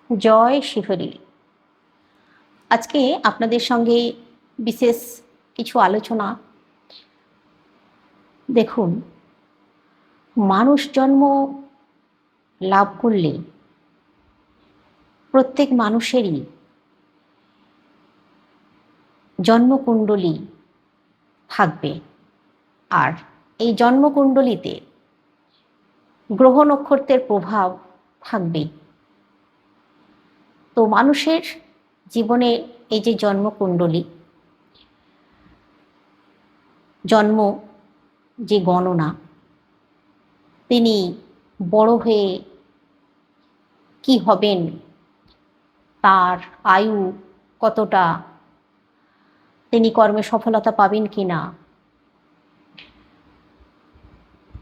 জয় শিহরি। আজকে আপনাদের সঙ্গে বিশেষ কিছু আলোচনা। দেখুন, মানুষ জন্ম লাভ করলে প্রত্যেক মানুষেরই জন্মকুণ্ডলী থাকবে, আর এই জন্মকুণ্ডলিতে গ্রহ নক্ষত্রের প্রভাব থাকবেই। তো মানুষের জীবনে এই যে জন্মকুণ্ডলী, জন্ম যে গণনা, তিনি বড় হয়ে কি হবেন, তার আয়ু কতটা, তিনি কর্মে সফলতা পাবেন কি না,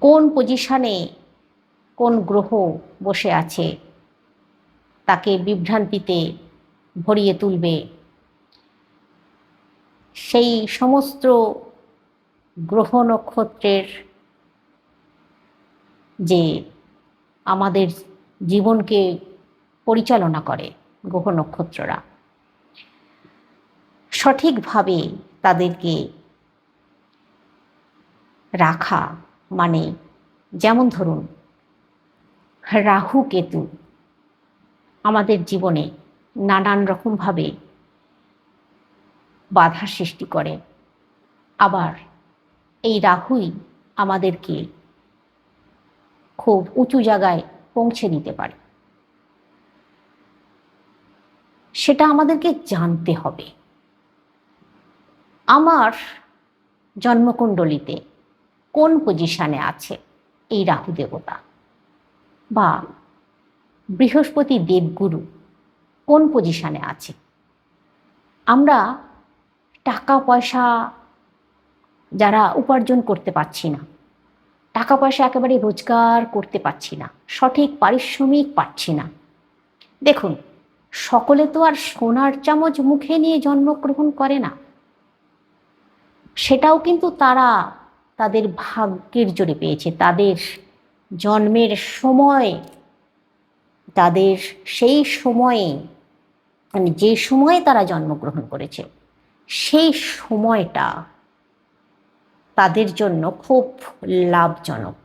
কোন পজিশনে কোন গ্রহ বসে আছে তাকে বিভ্রান্তিতে ভরিয়ে তুলবে, সেই সমস্ত গ্রহ নক্ষত্রের যে আমাদের জীবনকে পরিচালনা করে গ্রহ নক্ষত্ররা, সঠিকভাবে তাদেরকে রাখা, মানে যেমন ধরুন রাহু কেতু আমাদের জীবনে নানান রকমভাবে বাধা সৃষ্টি করে, আবার এই রাহুই আমাদেরকে খুব উঁচু জায়গায় পৌঁছে দিতে পারে। সেটা আমাদেরকে জানতে হবে। আমার জন্মকুণ্ডলিতে কোন পজিশনে আছে এই রাহু দেবতা, বা বৃহস্পতি দেবগুরু কোন পজিশনে আছে। আমরা টাকা পয়সা যারা উপার্জন করতে পারছি না, টাকা পয়সা একেবারে রোজগার করতে পারছি না, সঠিক পারিশ্রমিক পাচ্ছি না। দেখুন, সকলে তো আর সোনার চামচ মুখে নিয়ে জন্মগ্রহণ করে না। সেটাও কিন্তু তারা তাদের ভাগ্যের জোরে পেয়েছে, তাদের জন্মের সময়, তাদের সেই সময়ে, মানে যে সময়ে তারা জন্মগ্রহণ করেছে সেই সময়টা তাদের জন্য খুব লাভজনক।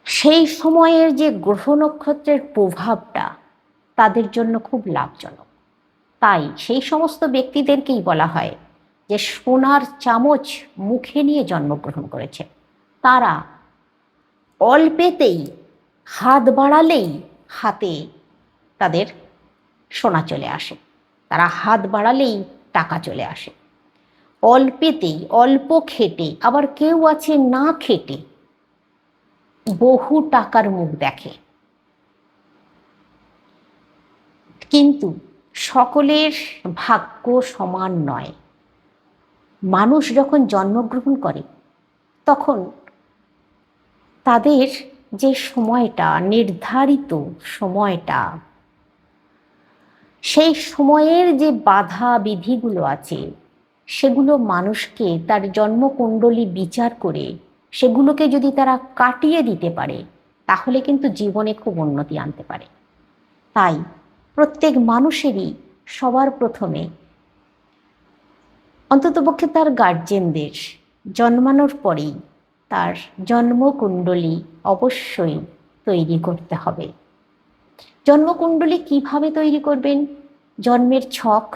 সেই সময়ের যে গ্রহ নক্ষত্রের প্রভাবটা তাদের জন্য খুব লাভজনক। তাই সেই সমস্ত ব্যক্তিদেরকেই বলা হয় যে সোনার চামচ মুখে নিয়ে জন্মগ্রহণ করেছে। তারা অল্পেতেই, হাত বাড়ালেই হাতে তাদের সোনা চলে আসে, তারা হাত বাড়ালেই টাকা চলে আসে। অল্পেতেই, অল্প খেটে, আবার কেউ আছে না খেটে বহু টাকার মুখ দেখে। কিন্তু সকলের ভাগ্য সমান নয়। মানুষ যখন জন্মগ্রহণ করে তখন তাদের যে সময়টা, নির্ধারিত সময়টা, সেই সময়ের যে বাধা বিধিগুলো আছে সেগুলো মানুষকে তার জন্মকুণ্ডলী বিচার করে সেগুলোকে যদি তারা কাটিয়ে দিতে পারে তাহলে কিন্তু জীবনে খুব উন্নতি আনতে পারে। তাই প্রত্যেক মানুষেরই সবার প্রথমে অন্ততপক্ষে তার গার্জেনদের জন্মানোর পরেই তার জন্মকুণ্ডলী অবশ্যই তৈরি করতে হবে। জন্মকুণ্ডলী কিভাবে তৈরি করবেন? জন্মের ছক,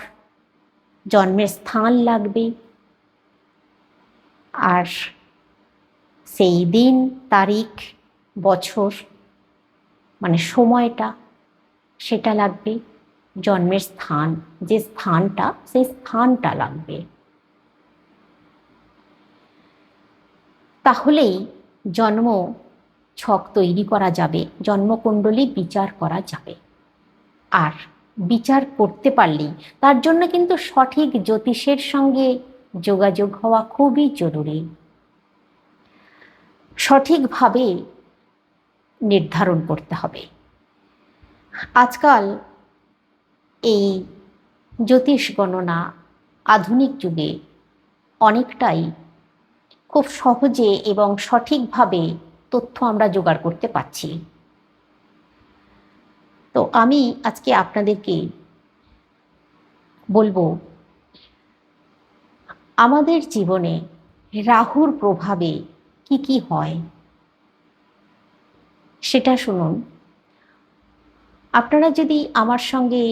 জন্মের স্থান লাগবে, আর সেই দিন, তারিখ, বছর, মানে সময়টা সেটা লাগবে। জন্মের স্থান, যে স্থানটা, সেই স্থানটা লাগবে। তাহলেই জন্ম ছক তৈরি করা যাবে, জন্মকুণ্ডলী বিচার করা যাবে। আর বিচার করতে পারলেই তার জন্য কিন্তু সঠিক জ্যোতিষের সঙ্গে যোগাযোগ হওয়া খুবই জরুরি। সঠিকভাবে নির্ধারণ করতে হবে। আজকাল এই জ্যোতিষ গণনা আধুনিক যুগে অনেকটাই খুব সহজে এবং সঠিকভাবে তথ্য আমরা জোগাড় করতে পারছি। তো আমি আজকে আপনাদেরকে বলবো আমাদের জীবনে রাহুর প্রভাবে কি কি হয় সেটা শুনুন। আপনারা যদি আমার সঙ্গে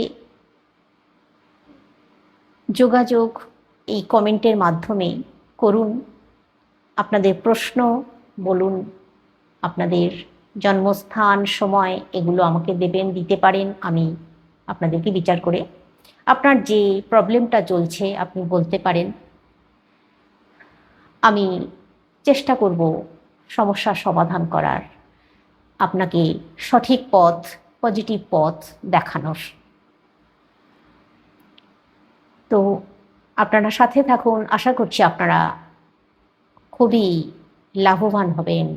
যোগাযোগ এই কমেন্টের মাধ্যমে করুন, আপনাদের প্রশ্ন বলুন, আপনাদের জন্মস্থান সময় এগুলো আমাকে দিতে পারেন। আমি আপনাদেরকে বিচার করে আপনার যে প্রবলেমটা চলছে আপনি বলতে পারেন। আমি চেষ্টা করব সমস্যার সমাধান করার, আপনাকে সঠিক পথ, পজিটিভ পথ দেখানোর। তো আপনারা সাথে থাকুন, আশা করছি আপনারা খুবই লাভবান হবেন,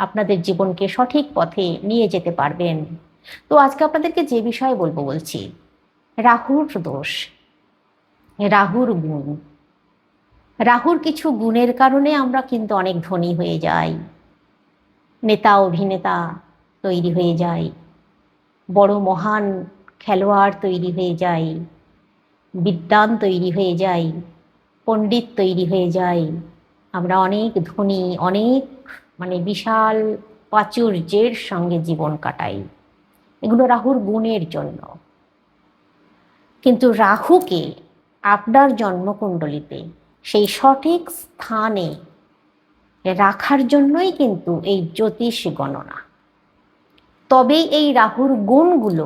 আপনাদের জীবনকে সঠিক পথে নিয়ে যেতে পারবেন। তো আজকে আপনাদেরকে যে বিষয়ে বলছি রাহুর দোষ, রাহুর গুণ। রাহুর কিছু গুণের কারণে আমরা কিন্তু অনেক ধনী হয়ে যাই, নেতা অভিনেতা তৈরি হয়ে যাই, বড় মহান খেলোয়াড় তৈরি হয়ে যাই, বিদ্বান তৈরি হয়ে যাই, পণ্ডিত তৈরি হয়ে যাই। আমরা অনেক ধনী, অনেক বিশাল প্রাচুর্যের সঙ্গে জীবন কাটাই, এগুলো রাহুর গুণের জন্য। কিন্তু রাহুকে আপনার জন্মকুণ্ডলিতে সেই সঠিক স্থানে রাখার জন্যই কিন্তু এই জ্যোতিষ গণনা। তবেই এই রাহুর গুণগুলো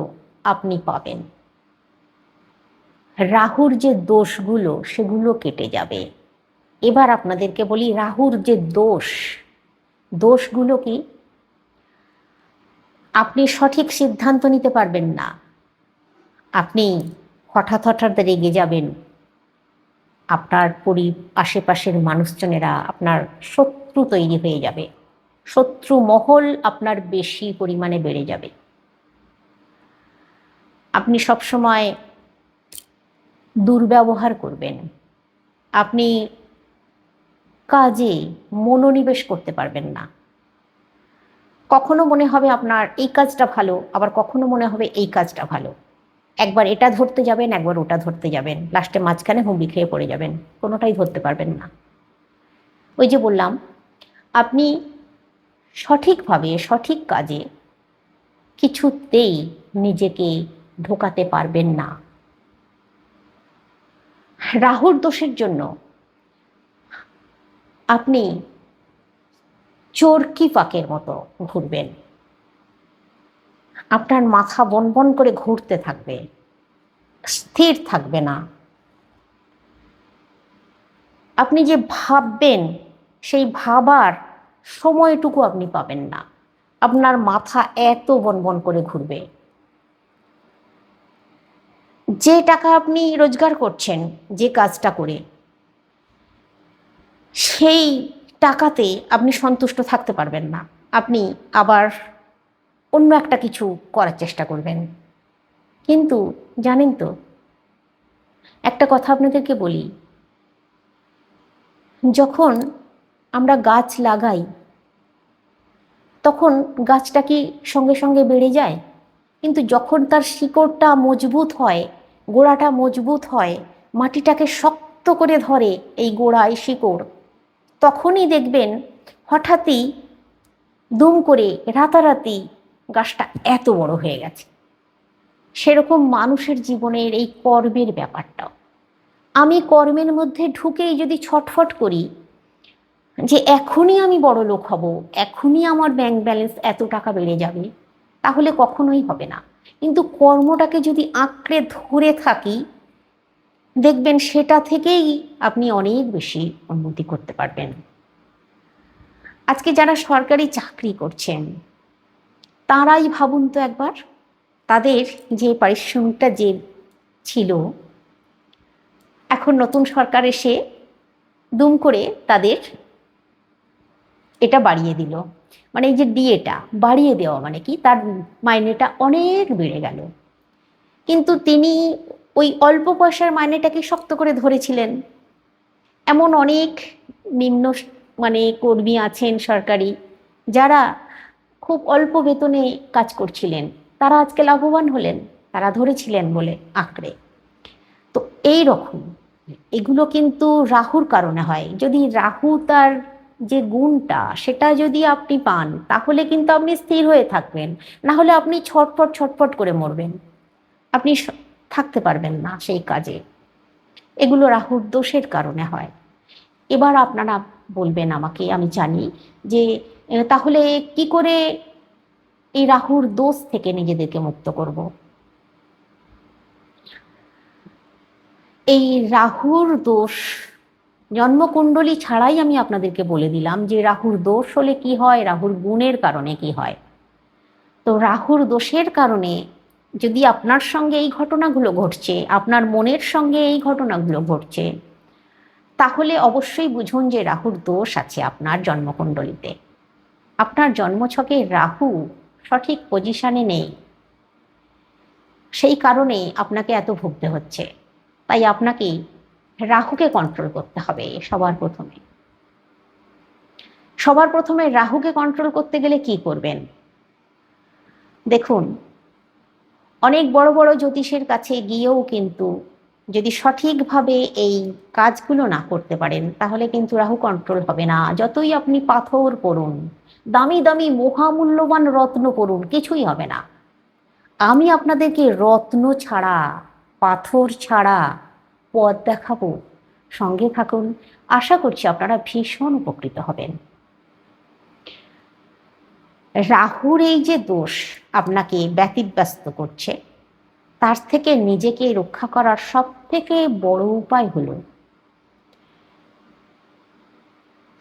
আপনি পাবেন, রাহুর যে দোষগুলো সেগুলো কেটে যাবে। এবার আপনাদেরকে বলি রাহুর যে দোষগুলো কি। আপনি সঠিক সিদ্ধান্ত নিতে পারবেন না, আপনি হঠাৎ হঠাৎ রেগে যাবেন, আপনার আশেপাশের মানুষজনেরা আপনার শত্রু তৈরি হয়ে যাবে, শত্রু মহল আপনার বেশি পরিমাণে বেড়ে যাবে। আপনি সবসময় দুর্ব্যবহার করবেন, আপনি কাজে মনোনিবেশ করতে পারবেন না। কখনো মনে হবে আপনার এই কাজটা ভালো, আবার কখনো মনে হবে এই কাজটা ভালো। একবার এটা ধরতে যাবেন, একবার ওটা ধরতে যাবেন, লাস্টে মাঝখানে হুমড়ি খেয়ে পড়ে যাবেন, কোনোটাই ধরতে পারবেন না। ওই যে বললাম, আপনি সঠিকভাবে সঠিক কাজে কিছুতেই নিজেকে ঢোকাতে পারবেন না। রাহুর দোষের জন্য আপনি চরকি পাকের মতো ঘুরবেন, আপনার মাথা বনবন করে ঘুরতে থাকবে, স্থির থাকবে না। আপনি যে ভাববেন সেই ভাবার সময়টুকু আপনি পাবেন না, আপনার মাথা এত বনবন করে ঘুরবে। যে টাকা আপনি রোজগার করছেন যে কাজটা করে, সেই টাকাতে আপনি সন্তুষ্ট থাকতে পারবেন না, আপনি আবার অন্য একটা কিছু করার চেষ্টা করবেন। কিন্তু জানেন তো, একটা কথা আপনাদেরকে বলি, যখন আমরা গাছ লাগাই তখন গাছটা কি সঙ্গে সঙ্গে বেড়ে যায়? কিন্তু যখন তার শিকড়টা মজবুত হয়, গোড়াটা মজবুত হয়, মাটিটাকে শক্ত করে ধরে এই গোড়া, এই শিকড়, তখনই দেখবেন হঠাৎই দুম করে রাতারাতি গাছটা এত বড় হয়ে গেছে। সেরকম মানুষের জীবনের এই কর্মের ব্যাপারটাও, আমি কর্মের মধ্যে ঢুকেই যদি ছটফট করি যে এখনই আমি বড় লোক হব, এখনই আমার ব্যাংক ব্যালেন্স এত টাকা বেড়ে যাবে, তাহলে কখনোই হবে না। কিন্তু কর্মটাকে যদি আঁকড়ে ধরে থাকি, দেখবেন সেটা থেকেই আপনি অনেক বেশি উন্নতি করতে পারবেন। আজকে যারা সরকারি চাকরি করছেন তারাই ভাবুন তো একবার, তাদের যে পারিশ্রমিকটা যে ছিল, এখন নতুন সরকার এসে দুম করে তাদের এটা বাড়িয়ে দিল। এই যে ডিএটা বাড়িয়ে দেওয়া মানে কি, তার মাইনেটা অনেক বেড়ে গেল। কিন্তু তিনি ওই অল্প পয়সার মাইনেটাকে শক্ত করে ধরেছিলেন। এমন অনেক নিম্ন কর্মী আছেন সরকারি, যারা খুব অল্প বেতনে কাজ করছিলেন, তারা আজকে লাভবান হলেন, তারা ধরেছিলেন বলে আঁকড়ে। তো এই রকম এগুলো কিন্তু রাহুর কারণে হয়। যদি রাহু তার যে গুণটা সেটা যদি আপনি পান, তাহলে কিন্তু আপনি স্থির হয়ে থাকবেন, না হলে আপনি ছটফট ছটফট করে মরবেন, আপনি থাকতে পারবেন না সেই কাজে। এগুলো রাহুর দোষের কারণে হয়। এবার আপনারা বলবেন আমাকে, আমি জানি যে তাহলে কি করে এই রাহুর দোষ থেকে নিজেদেরকে মুক্ত করব। এই রাহুর দোষ জন্মকুণ্ডলী ছাড়াই আমি আপনাদেরকে বলে দিলাম যে রাহুর দোষ হলে কি হয়, রাহুর গুণের কারণে কি হয়। তো রাহুর দোষের কারণে যদি আপনার সঙ্গে এই ঘটনাগুলো ঘটছে, আপনার মনের সঙ্গে এই ঘটনাগুলো ঘটছে, তাহলে অবশ্যই বুঝুন যে রাহুর দোষ আছে আপনার জন্মকুণ্ডলীতে। আপনার জন্মছকে রাহু সঠিক পজিশনে নেই, সেই কারণে আপনাকে এত ভুগতে হচ্ছে। তাই আপনাকে রাহুকে কন্ট্রোল করতে হবে সবার প্রথমে রাহুকে কন্ট্রোল করতে গেলে কি করবেন? দেখুন, অনেক বড় বড় জ্যোতিষের কাছে গিয়েও কিন্তু যদি সঠিকভাবে এই কাজগুলো না করতে পারেন, তাহলে কিন্তু রাহু কন্ট্রোল হবে না। যতই আপনি পাথর পড়ুন, দামি দামি মহামূল্যবান রত্ন পড়ুন, কিছুই হবে না। আমি আপনাদেরকে রত্ন ছাড়া, পাথর ছাড়া পথ দেখাবো, সঙ্গে থাকুন। আশা করছি আপনারা ভীষণ উপকৃত হবেন। রাহুর এই যে দোষ আপনাকে ব্যতিব্যস্ত করছে, তার থেকে নিজেকে রক্ষা করার সব থেকে বড় উপায় হলো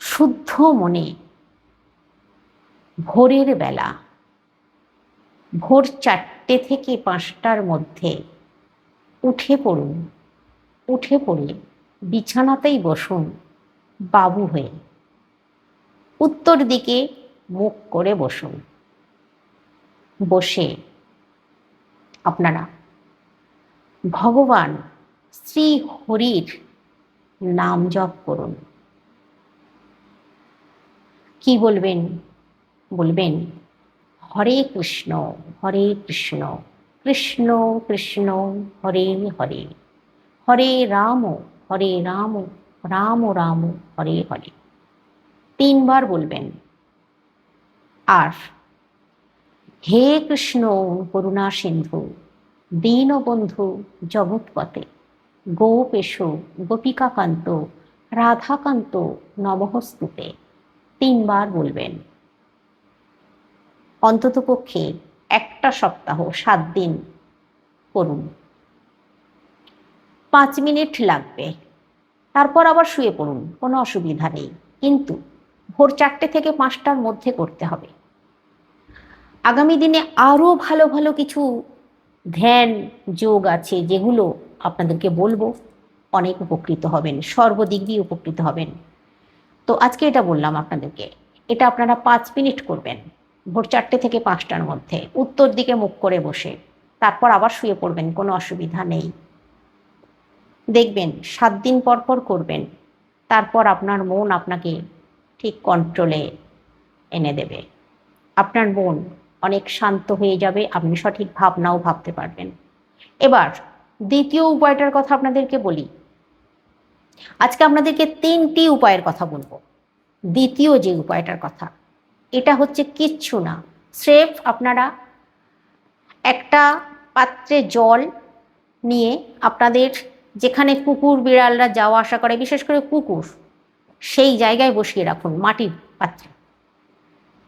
শুদ্ধ মনে ভোরের বেলা, ভোর 4টে থেকে 5টার মধ্যে উঠে পড়ে বিছানাতেই বসুন বাবু হয়ে, উত্তর দিকে মুখ করে বসুন। বসে আপনারা ভগবান শ্রী হরির নাম জপ করুন। কি বলবেন? বলবেন হরে কৃষ্ণ হরে কৃষ্ণ, কৃষ্ণ কৃষ্ণ হরে হরে, হরে রাম হরে রাম, রাম রাম হরে হরে। 3বার বলবেন। আর হে কৃষ্ণ করুণা সিন্ধু, দীনবন্ধু জগৎপতে, গোপেশ গোপিকাকান্ত রাধাকান্ত নমঃস্তুতে। 3বার বলবেন। অন্ততপক্ষে একটা সপ্তাহ 7 দিন করুন। 5 মিনিট লাগবে, তারপর আবার শুয়ে পড়ুন, কোনো অসুবিধা নেই। কিন্তু ভোর 4টে থেকে 5টার মধ্যে করতে হবে। আগামী দিনে আরও ভালো ভালো কিছু ধ্যান যোগ আছে, যেগুলো আপনাদেরকে বলবো। অনেক উপকৃত হবেন, সর্বদিক দিয়ে উপকৃত হবেন। তো আজকে এটা বললাম আপনাদেরকে, এটা আপনারা 5 মিনিট করবেন ভোর 4টে থেকে 5টার মধ্যে, উত্তর দিকে মুখ করে বসে। তারপর আবার শুয়ে পড়বেন, কোনো অসুবিধা নেই। দেখবেন 7 দিন পর পর করবেন, তারপর আপনার মন আপনাকে ঠিক কন্ট্রোলে এনে দেবে। আপনার মন অনেক শান্ত হয়ে যাবে, আপনি সঠিক ভাবনাও ভাবতে পারবেন। এবার দ্বিতীয় উপায়টার কথা আপনাদেরকে বলি। আজকে আপনাদেরকে 3টি উপায়ের কথা বলবো। দ্বিতীয় যে উপায়টার কথা, এটা হচ্ছে কিচ্ছু না, স্রেফ আপনারা একটা পাত্রে জল নিয়ে আপনাদের যেখানে কুকুর বিড়ালরা যাওয়া আসা করে, বিশেষ করে কুকুর, সেই জায়গায় বসিয়ে রাখুন, মাটির পাত্রে।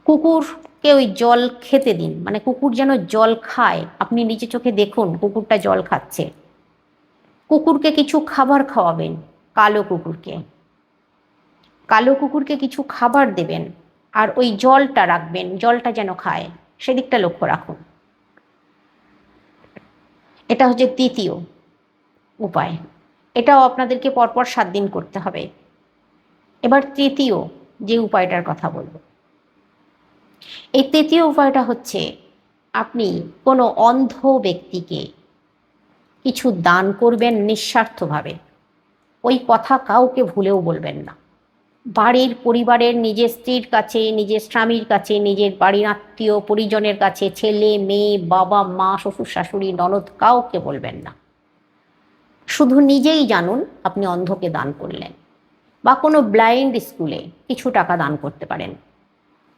কুকুরকে ওই জল খেতে দিন, মানে কুকুর যেন জল খায়। আপনি নিজে চোখে দেখুন কুকুরটা জল খাচ্ছে। কুকুরকে কিছু খাবার খাওয়াবেন, কালো কুকুরকে কিছু খাবার দেবেন, আর ওই জলটা রাখবেন, জলটা যেন খায়, সেদিকটা লক্ষ্য রাখুন। এটা হচ্ছে তৃতীয় উপায়। এটাও আপনাদেরকে পরপর 7 দিন করতে হবে। এবার তৃতীয় যে উপায়টার কথা বলবো, এই তৃতীয় উপায়টা হচ্ছে আপনি কোনো অন্ধ ব্যক্তিকে কিছু দান করবেন নিঃস্বার্থভাবে। ওই কথা কাউকে ভুলেও বলবেন না। বাড়ির পরিবারের নিজের স্ত্রীর কাছে, নিজের স্বামীর কাছে, নিজের বাড়ির আত্মীয় পরিজনের কাছে, ছেলে মেয়ে, বাবা মা, শ্বশুর শাশুড়ি, ননদ, কাউকে বলবেন না। শুধু নিজেই জানুন আপনি অন্ধকে দান করলেন। বা কোনো ব্লাইন্ড স্কুলে কিছু টাকা দান করতে পারেন।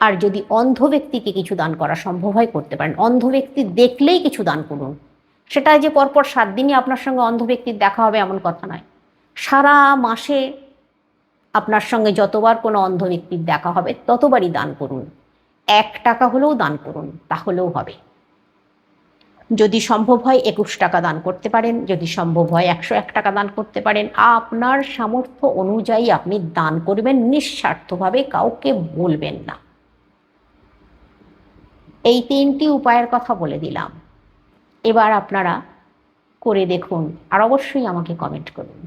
আর যদি অন্ধ ব্যক্তিকে কিছু দান করা সম্ভব হয় করতে পারেন। অন্ধ ব্যক্তি দেখলেই কিছু দান করুন। সেটা যে পরপর 7 দিনই আপনার সঙ্গে অন্ধ ব্যক্তির দেখা হবে এমন কথা নয়। সারা মাসে আপনার সঙ্গে যতবার কোনো অন্ধ ব্যক্তির দেখা হবে ততবারই দান করুন। 1 টাকা হলেও দান করুন, তাহলেও হবে। যদি সম্ভব হয় 21 টাকা দান করতে পারেন, যদি সম্ভব হয় 101 টাকা দান করতে পারেন। আপনার সামর্থ্য অনুযায়ী আপনি দান করবেন, নিঃস্বার্থভাবে, কাউকে বলবেন না। এই 3টি উপায়ের কথা বলে দিলাম। এবার আপনারা করে দেখুন আর অবশ্যই আমাকে কমেন্ট করুন।